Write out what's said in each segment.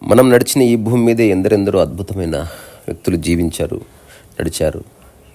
మనం నడిచిన ఈ భూమి మీదే ఎందరెందరో అద్భుతమైన వ్యక్తులు జీవించారు, నడిచారు,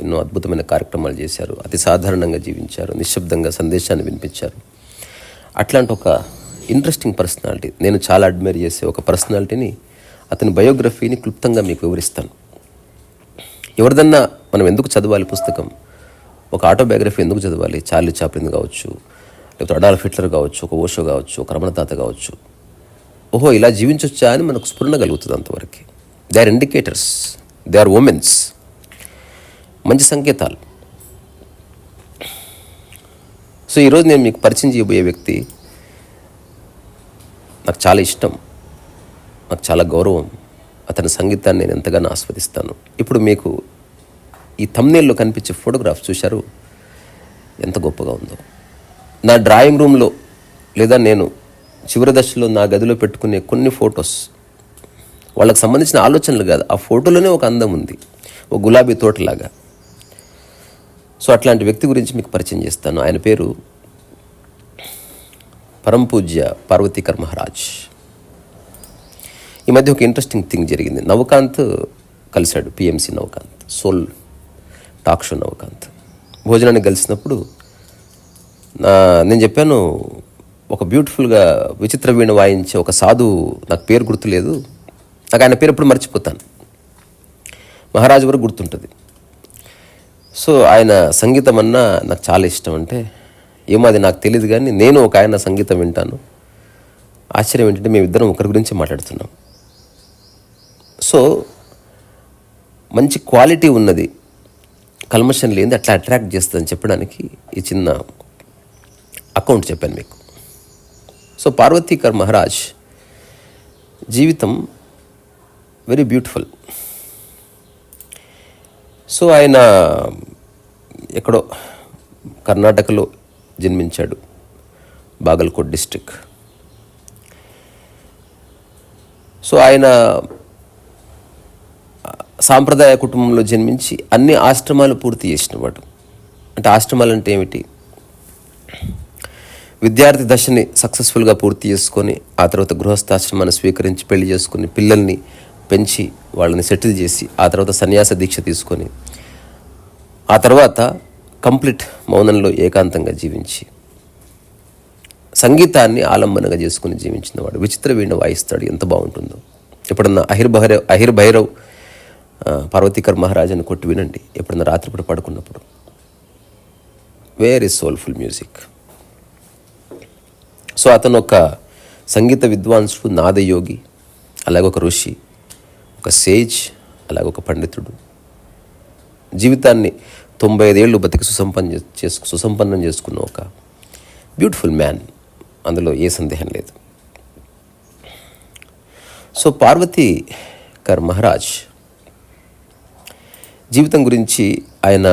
ఎన్నో అద్భుతమైన కార్యక్రమాలు చేశారు, అతి సాధారణంగా జీవించారు, నిశ్శబ్దంగా సందేశాన్ని వినిపించారు. అట్లాంటి ఒక ఇంట్రెస్టింగ్ పర్సనాలిటీ, నేను చాలా అడ్మైర్ చేసే ఒక పర్సనాలిటీని, అతని బయోగ్రఫీని క్లుప్తంగా మీకు వివరిస్తాను. ఎవరిదన్నా మనం ఎందుకు చదవాలి పుస్తకం, ఒక ఆటోబయోగ్రఫీ ఎందుకు చదవాలి? చార్లీ చాప్లిన్ కావచ్చు, లేకపోతే అడాల్ఫ్ హిట్లర్ కావచ్చు, ఒక ఓషో కావచ్చు, ఒక రమణ తాత కావచ్చు. ఓహో, ఇలా జీవించొచ్చా అని మనకు స్ఫురణ కలుగుతుంది. అంతవరకు they are indicators, they are omens, మంచి సంకేతాలు. సో ఈరోజు నేను మీకు పరిచయం చేయబోయే వ్యక్తి నాకు చాలా ఇష్టం, నాకు చాలా గౌరవం. అతని సంగీతాన్ని నేను ఎంతగానో ఆస్వాదిస్తాను. ఇప్పుడు మీకు ఈ థంబ్నెయిల్లో కనిపించే ఫోటోగ్రాఫ్ చూశారు, ఎంత గొప్పగా ఉందో. నా డ్రాయింగ్ రూమ్లో లేదా నేను చివరి దశలో నా గదిలో పెట్టుకునే కొన్ని ఫొటోస్, వాళ్ళకి సంబంధించిన ఆలోచనలు కాదు, ఆ ఫోటోలోనే ఒక అందం ఉంది, ఒక గులాబీ తోటలాగా. సో అట్లాంటి వ్యక్తి గురించి మీకు పరిచయం చేస్తాను. ఆయన పేరు పరమపూజ్య పార్వతీకర్ మహారాజ్. ఈ మధ్య ఒక ఇంట్రెస్టింగ్ థింగ్ జరిగింది. నవకాంత్ కలిశాడు, PMC Navakanth, soul talk show Navakanth. భోజనానికి కలిసినప్పుడు నేను చెప్పాను, ఒక బ్యూటిఫుల్గా విచిత్ర వీణ వాయించే ఒక సాధువు, నాకు పేరు గుర్తులేదు, నాకు ఆయన పేరు ఎప్పుడు మర్చిపోతాను, మహారాజు వరకు గుర్తుంటుంది. సో ఆయన సంగీతం అన్నా నాకు చాలా ఇష్టం. అంటే ఏమో అది నాకు తెలియదు, కానీ నేను ఒక ఆయన సంగీతం వింటాను. ఆశ్చర్యం ఏంటంటే మేమిద్దరం ఒకరి గురించి మాట్లాడుతున్నాం. సో మంచి క్వాలిటీ ఉన్నది, కల్మషన్ లేనిది, అట్లా అట్రాక్ట్ చేస్తుందని చెప్పడానికి ఈ చిన్న అకౌంట్ చెప్పాను మీకు. సో పార్వతీకర్ మహారాజ్ జీవితం వెరీ బ్యూటిఫుల్. సో ఆయన ఎక్కడో కర్ణాటకలో జన్మించాడు, బాగల్కోట్ డిస్ట్రిక్ట్. సో ఆయన సాంప్రదాయ కుటుంబంలో జన్మించి అన్ని ఆశ్రమాలు పూర్తి చేసినవాడు. అంటే ఆశ్రమాలు అంటే ఏమిటి? విద్యార్థి దశని సక్సెస్ఫుల్గా పూర్తి చేసుకొని, ఆ తర్వాత గృహస్థాశ్రమాన్ని స్వీకరించి పెళ్లి చేసుకుని, పిల్లల్ని పెంచి వాళ్ళని సెటిల్ చేసి, ఆ తర్వాత సన్యాస దీక్ష తీసుకొని, ఆ తర్వాత కంప్లీట్ మౌనంలో ఏకాంతంగా జీవించి, సంగీతాన్ని ఆలంబనగా చేసుకుని జీవించిన వాడు. విచిత్ర వీణ వాయిస్తాడు, ఎంత బాగుంటుందో. ఎప్పుడన్నా అహిర్ భైరవ్ పార్వతీకర్ మహారాజ్ అని కొట్టి వినండి ఎప్పుడన్నా రాత్రిపూట పడుకున్నప్పుడు. Very soulful music. సో అతను ఒక సంగీత విద్వాంసుడు, నాదయోగి, అలాగే ఒక ఋషి, ఒక సేజ్, అలాగే ఒక పండితుడు. జీవితాన్ని 95 ఏళ్ళు బతికి సుసంపన్నం చేసుకున్న ఒక బ్యూటిఫుల్ మ్యాన్, అందులో ఏ సందేహం లేదు. సో పార్వతీకర్ మహారాజ్ జీవితం గురించి ఆయన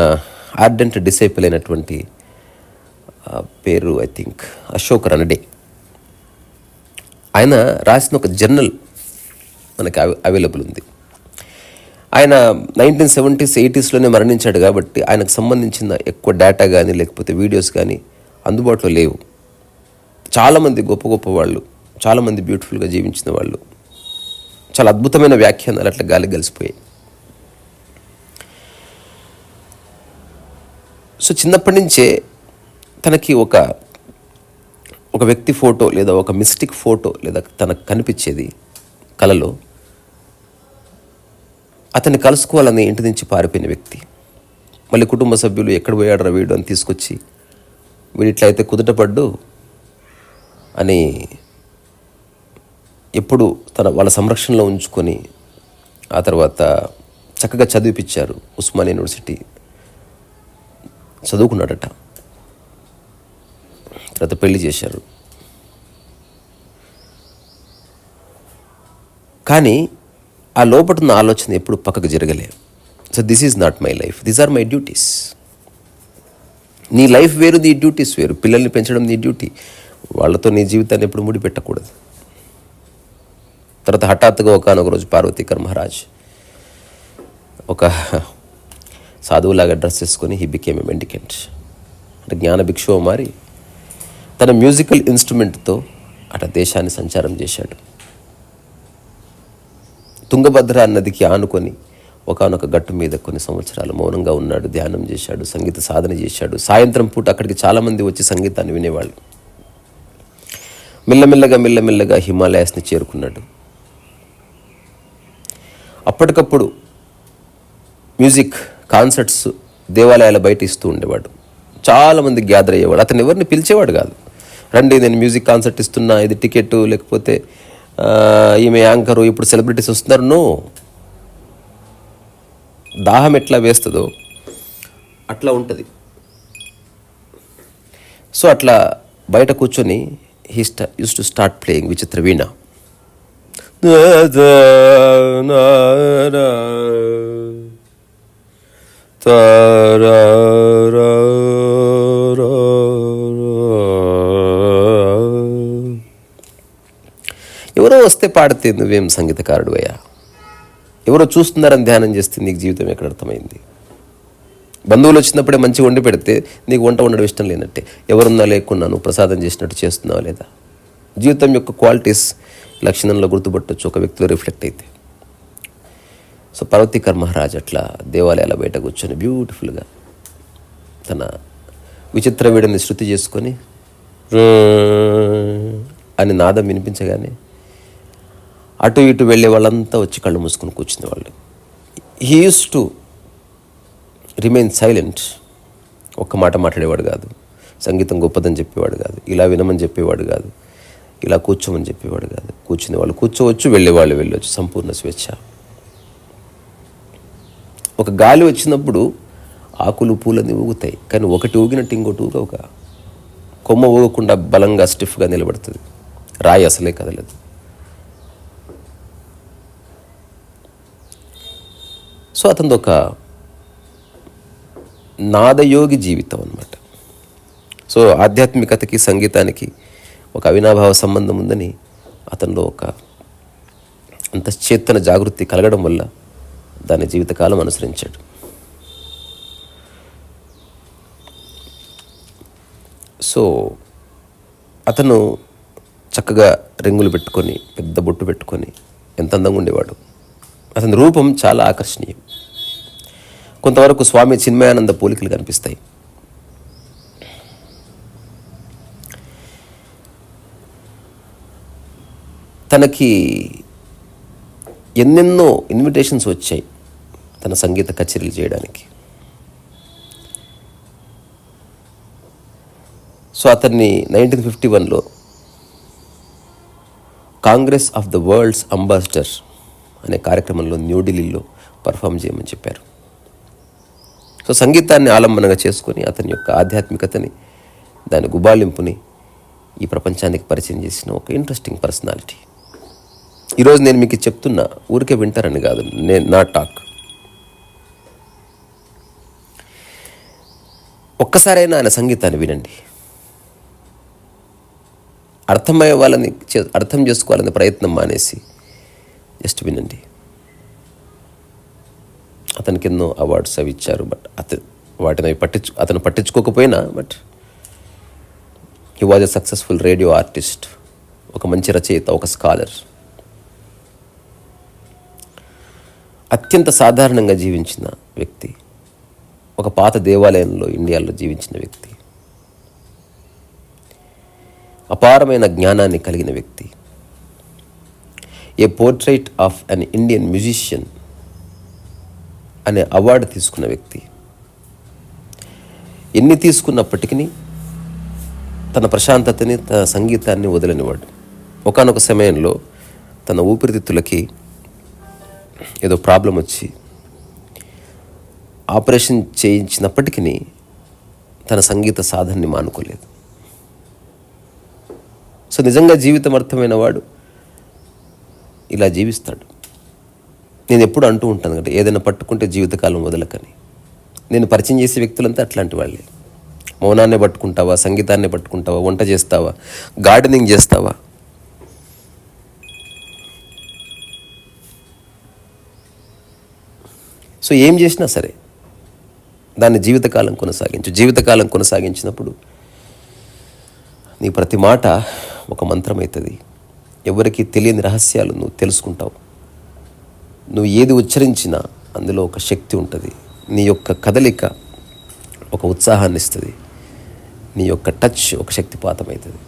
ఆర్డెంట్ డిసైపుల్ అయినటువంటి పేరు ఐ థింక్ అశోక్ రనడే, ఆయన రాసిన ఒక జర్నల్ మనకి అవైలబుల్ ఉంది. ఆయన 1970s 80sలోనే మరణించాడు కాబట్టి ఆయనకు సంబంధించిన ఎక్కువ డేటా కానీ లేకపోతే వీడియోస్ కానీ అందుబాటులో లేవు. చాలామంది గొప్ప గొప్ప వాళ్ళు, చాలామంది బ్యూటిఫుల్గా జీవించిన వాళ్ళు, చాలా అద్భుతమైన వ్యాఖ్యానాలు అట్లా గాలికి కలిసిపోయాయి. సో చిన్నప్పటి నుంచే తనకి ఒక వ్యక్తి ఫోటో లేదా ఒక మిస్టిక్ ఫోటో లేదా తనకు కనిపించేది కలలో. అతన్ని కలుసుకోవాలని ఇంటి నుంచి పారిపోయిన వ్యక్తి, మళ్ళీ కుటుంబ సభ్యులు ఎక్కడ పోయాడరా వీడు అని తీసుకొచ్చి, వీడు ఇట్లయితే కుదుటపడ్డు అని ఎప్పుడు వాళ్ళ సంరక్షణలో ఉంచుకొని, ఆ తర్వాత చక్కగా చదివిపించారు. ఉస్మానియా యూనివర్సిటీ చదువుకున్నాడట. తర్వాత పెళ్లి చేశారు. కానీ ఆ లోపటున్న ఆలోచన ఎప్పుడు పక్కకు జరగలే. So this is not my life, these are my duties. నీ లైఫ్ వేరు, నీ డ్యూటీస్ వేరు. పిల్లల్ని పెంచడం నీ డ్యూటీ, వాళ్ళతో నీ జీవితాన్ని ఎప్పుడు ముడిపెట్టకూడదు. తర్వాత హఠాత్తుగా ఒకనొక రోజు పార్వతీకర్ మహారాజ్ ఒక సాధువులాగా డ్రెస్ వేసుకొని హీ బికేమ్ ఎ మెండికెంట్, అంటే జ్ఞాన భిక్షువు మారి తన మ్యూజికల్ ఇన్స్ట్రుమెంట్తో అట దేశాన్ని సంచారం చేశాడు. తుంగభద్ర నదికి ఆనుకొని ఒకానొక గట్టు మీద కొన్ని సంవత్సరాలు మౌనంగా ఉన్నాడు, ధ్యానం చేశాడు, సంగీత సాధన చేశాడు. సాయంత్రం పూట అక్కడికి చాలామంది వచ్చి సంగీతాన్ని వినేవాళ్ళు. మెల్లమెల్లగా హిమాలయాస్ని చేరుకున్నాడు. అప్పటికప్పుడు మ్యూజిక్ కాన్సర్ట్స్ దేవాలయాల బయట ఇస్తూ ఉండేవాడు. చాలామంది గ్యాదర్ అయ్యేవాడు. అతను ఎవరిని పిలిచేవాడు కాదు. రండి నేను మ్యూజిక్ కాన్సర్ట్ ఇస్తున్నా, ఇది టికెట్, లేకపోతే ఈమె యాంకరు, ఇప్పుడు సెలబ్రిటీస్ వస్తున్నారు. నో, దాహం ఎట్లా వేస్తుందో అట్లా ఉంటుంది. సో అట్లా బయట కూర్చొని he used to start playing విచిత్ర వీణ. ఎవరో వస్తే పాడితే నువ్వేం సంగీతకారుడు అయ్యా, ఎవరో చూస్తున్నారని ధ్యానం చేస్తే నీకు జీవితం ఎక్కడ అర్థమైంది? బంధువులు వచ్చినప్పుడే మంచి వండి పెడితే నీకు వంట ఉండడం ఇష్టం లేనట్టే. ఎవరున్నా లేకున్నా నువ్వు ప్రసాదం చేసినట్టు చేస్తున్నావా లేదా? జీవితం యొక్క క్వాలిటీస్ లక్షణంలో గుర్తుపట్టవచ్చు ఒక వ్యక్తిలో రిఫ్లెక్ట్ అయితే. సో పార్వతీకర్ మహారాజ్ అట్లా దేవాలయాల బయట కూర్చొని బ్యూటిఫుల్గా తన విచిత్ర వీడని శృతి చేసుకొని అని నాదం వినిపించగానే అటు ఇటు వెళ్ళే వాళ్ళంతా వచ్చి కళ్ళు మూసుకొని కూర్చునే వాళ్ళు. He use to remain silent. ఒక్క మాట మాట్లాడేవాడు కాదు, సంగీతం గొప్పదని చెప్పేవాడు కాదు, ఇలా వినమని చెప్పేవాడు కాదు, ఇలా కూర్చోమని చెప్పేవాడు కాదు. కూర్చునే వాళ్ళు కూర్చోవచ్చు, వెళ్ళేవాళ్ళు వెళ్ళవచ్చు, సంపూర్ణ స్వేచ్ఛ. ఒక గాలి వచ్చినప్పుడు ఆకులు పూలన్నీ ఊగుతాయి, కానీ ఒకటి ఊగినట్టు ఇంకోటి ఊగవుక. కొమ్మ ఊగకుండా బలంగా స్టిఫ్గా నిలబడుతుంది, రాయి అసలే కదలదు. సో అతనిది ఒక నాదయోగి జీవితం అన్నమాట. సో ఆధ్యాత్మికతకి సంగీతానికి ఒక అవినాభావ సంబంధం ఉందని అతనిలో ఒక అంతశ్చేతన జాగృతి కలగడం వల్ల దాని జీవితకాలం అనుసరించాడు. సో అతను చక్కగా రింగులు పెట్టుకొని పెద్ద బొట్టు పెట్టుకొని ఎంత అందంగా ఉండేవాడు. అతని రూపం చాలా ఆకర్షణీయం. కొంతవరకు స్వామి చిన్మయానంద పోలికలు కనిపిస్తాయి. తనకి ఎన్నెన్నో ఇన్విటేషన్స్ వచ్చాయి తన సంగీత కచేరీలు చేయడానికి. సో అతన్ని 1951లో Congress of the world's ambassador అనే కార్యక్రమంలో న్యూఢిల్లీలో పర్ఫామ్ చేయమని చెప్పారు. సో సంగీతాన్ని ఆలంబనగా చేసుకొని అతని యొక్క ఆధ్యాత్మికతని, దాని గుబాళింపుని ఈ ప్రపంచానికి పరిచయం చేసిన ఒక ఇంట్రెస్టింగ్ పర్సనాలిటీ. ఈరోజు నేను మీకు చెప్తున్నా, ఊరికే వింటారని కాదు, నా టాక్. ఒక్కసారైనా ఆయన సంగీతాన్ని వినండి. అర్థమయ్యే వాళ్ళని అర్థం చేసుకోవాలనే ప్రయత్నం మానేసి జస్ట్ వినండి. అతనికి ఎన్నో అవార్డ్స్ అవి ఇచ్చారు, బట్ వాటిని అతను పట్టించుకోకపోయినా, but he was a successful radio artist, ఒక మంచి రచయిత, ఒక స్కాలర్. అత్యంత సాధారణంగా జీవించిన వ్యక్తి, ఒక పాత దేవాలయంలో ఇండియాలో జీవించిన వ్యక్తి, అపారమైన జ్ఞానాన్ని కలిగిన వ్యక్తి, a portrait of an Indian musician అనే అవార్డు తీసుకున్న వ్యక్తి. ఎన్ని తీసుకున్నప్పటికీ తన ప్రశాంతతని, తన సంగీతాన్ని వదలనివాడు. ఒకానొక సమయంలో తన ఊపిరితిత్తులకి ఏదో ప్రాబ్లం వచ్చి ఆపరేషన్ చేయించినప్పటికీ తన సంగీత సాధనని మానుకోలేదు. సో నిజంగా జీవితం అర్థమైన వాడు ఇలా జీవిస్తాడు. నేను ఎప్పుడు అంటూ ఉంటాను కదా, ఏదైనా పట్టుకుంటే జీవితకాలం వదలకని. నేను పరిచయం చేసే వ్యక్తులంతా అట్లాంటి వాళ్ళే. మౌనాన్నే పట్టుకుంటావా, సంగీతాన్నే పట్టుకుంటావా, వంట చేస్తావా, గార్డెనింగ్ చేస్తావా, సో ఏం చేసినా సరే దాన్ని జీవితకాలం కొనసాగించు. జీవితకాలం కొనసాగించినప్పుడు నీ ప్రతి మాట ఒక మంత్రమవుతుంది. ఎవరికి తెలియని రహస్యాలు నువ్వు తెలుసుకుంటావు. నువ్వు ఏది ఉచ్చరించినా అందులో ఒక శక్తి ఉంటుంది. నీ యొక్క కదలిక ఒక ఉత్సాహాన్ని ఇస్తుంది. నీ యొక్క టచ్ ఒక శక్తిపాతం అవుతుంది.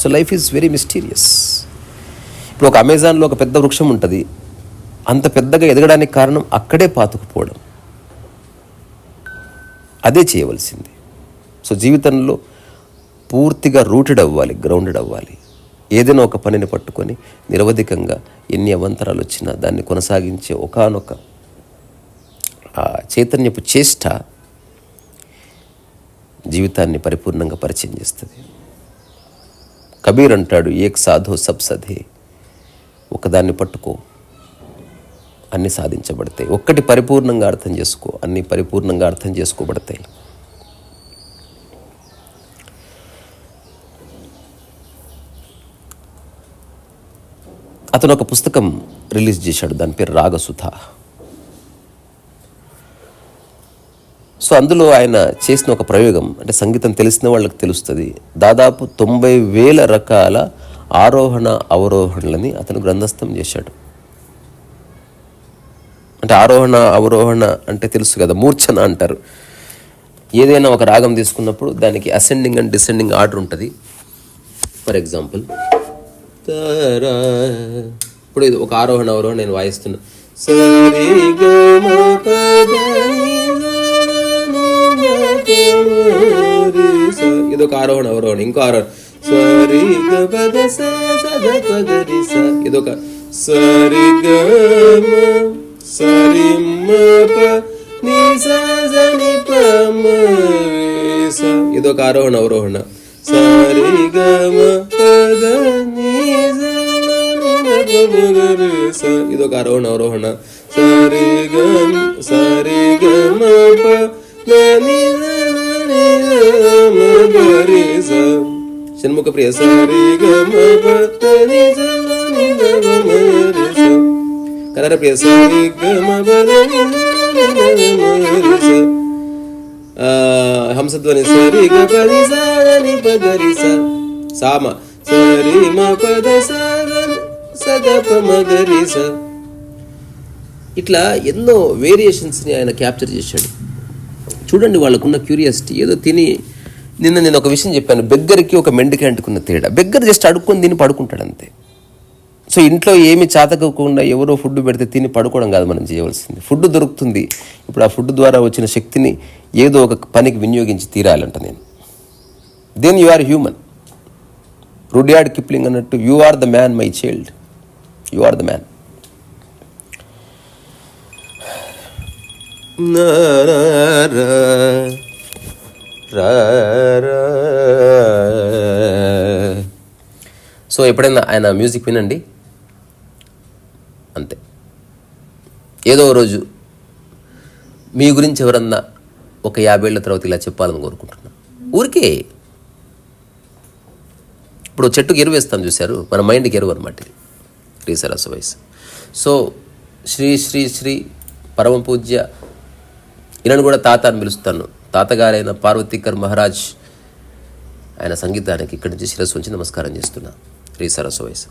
So life is very mysterious. ఇప్పుడు ఒక అమెజాన్లో ఒక పెద్ద వృక్షం ఉంటుంది. అంత పెద్దగా ఎదగడానికి కారణం అక్కడే పాతుకుపోవడం. అదే చేయవలసింది. సో జీవితంలో పూర్తిగా రూటెడ్ అవ్వాలి, గ్రౌండెడ్ అవ్వాలి. ఏదైనా ఒక పనిని పట్టుకొని నిరవధికంగా ఎన్ని అవంతరాలు వచ్చినా దాన్ని కొనసాగించే ఒకానొక చైతన్యపు చేష్ట జీవితాన్ని పరిపూర్ణంగా పరిచయం చేస్తుంది. కబీర్ అంటాడు, ఏక్ సాధో సబ్ సధే. ఒకదాన్ని పట్టుకో, అన్నీ సాధించబడతాయి. ఒక్కటి పరిపూర్ణంగా అర్థం చేసుకో, అన్నీ పరిపూర్ణంగా అర్థం చేసుకోబడతాయి. అతను ఒక పుస్తకం రిలీజ్ చేశాడు, దాని పేరు రాగసుధ. సో అందులో ఆయన చేసిన ఒక ప్రయోగం, అంటే సంగీతం తెలిసిన వాళ్ళకి తెలుస్తుంది, దాదాపు 90,000 రకాల ఆరోహణ అవరోహణలని అతను గ్రంథస్థం చేశాడు. అంటే ఆరోహణ అవరోహణ అంటే తెలుసు కదా, మూర్ఛన అంటారు. ఏదైనా ఒక రాగం తీసుకున్నప్పుడు దానికి అసెండింగ్ అండ్ డిసెండింగ్ ఆర్డర్ ఉంటుంది. ఫర్ ఎగ్జాంపుల్, ఇప్పుడు ఇది ఒక ఆరోహణ అవరోహణ నేను వాయిస్తున్నా. ఇది ఒక ఆరోహణ అవరోహణ. ఇంకో ఆరోహణ ఇదొక ఇదొక ఆరోహణ అవరోహణ. ఇదొక ఆరోహణ అవరోహణ. షణ్ముఖ ప్రియ కనర ప్రియ హంసధ్వని సరి గరి సని పగరి సామ సరి మ పద సగప మగరి స. ఇట్లా ఎన్నో వేరియేషన్స్ని ఆయన క్యాప్చర్ చేశాడు. చూడండి వాళ్ళకున్న క్యూరియాసిటీ. ఏదో తిని నేను ఒక విషయం చెప్పాను, బెగ్గరికి ఒక మెండికంటుకున్న తేడా. బెగ్గర్ జస్ట్ అడుక్కొని తిని పడుకుంటాడు అంతే. సో ఇంట్లో ఏమి చాతకకుండా ఎవరో ఫుడ్ పెడితే తిని పడుకోవడం కాదు మనం చేయవలసింది. ఫుడ్ దొరుకుతుంది, ఇప్పుడు ఆ ఫుడ్ ద్వారా వచ్చిన శక్తిని ఏదో ఒక పనికి వినియోగించి తీరాలంట నేను. Then you are human. Rudyard Kipling అన్నట్టు, you are the man my child, you are the man. So ఎప్పుడైనా ఆయన మ్యూజిక్ వినండి అంతే. ఏదో రోజు మీ గురించి ఎవరన్నా ఒక 50 ఏళ్ల తర్వాత ఇలా చెప్పాలని కోరుకుంటున్నా. ఊరికే ఇప్పుడు చెట్టుకి ఎరువు వేస్తాం చూశారు, మన మైండ్కి ఎరువు అనమాట ఇది, రీసరస్ వైస్. సో శ్రీ శ్రీ శ్రీ పరమ పూజ్య, ఈయనను కూడా తాత అని పిలుస్తాను, తాతగారైన పార్వతీకర్ మహారాజ్ ఆయన సంగీతానికి ఇక్కడి నుంచి శిరస్సు ఉంచి నమస్కారం చేస్తున్నా. రీసరస్ వైస్.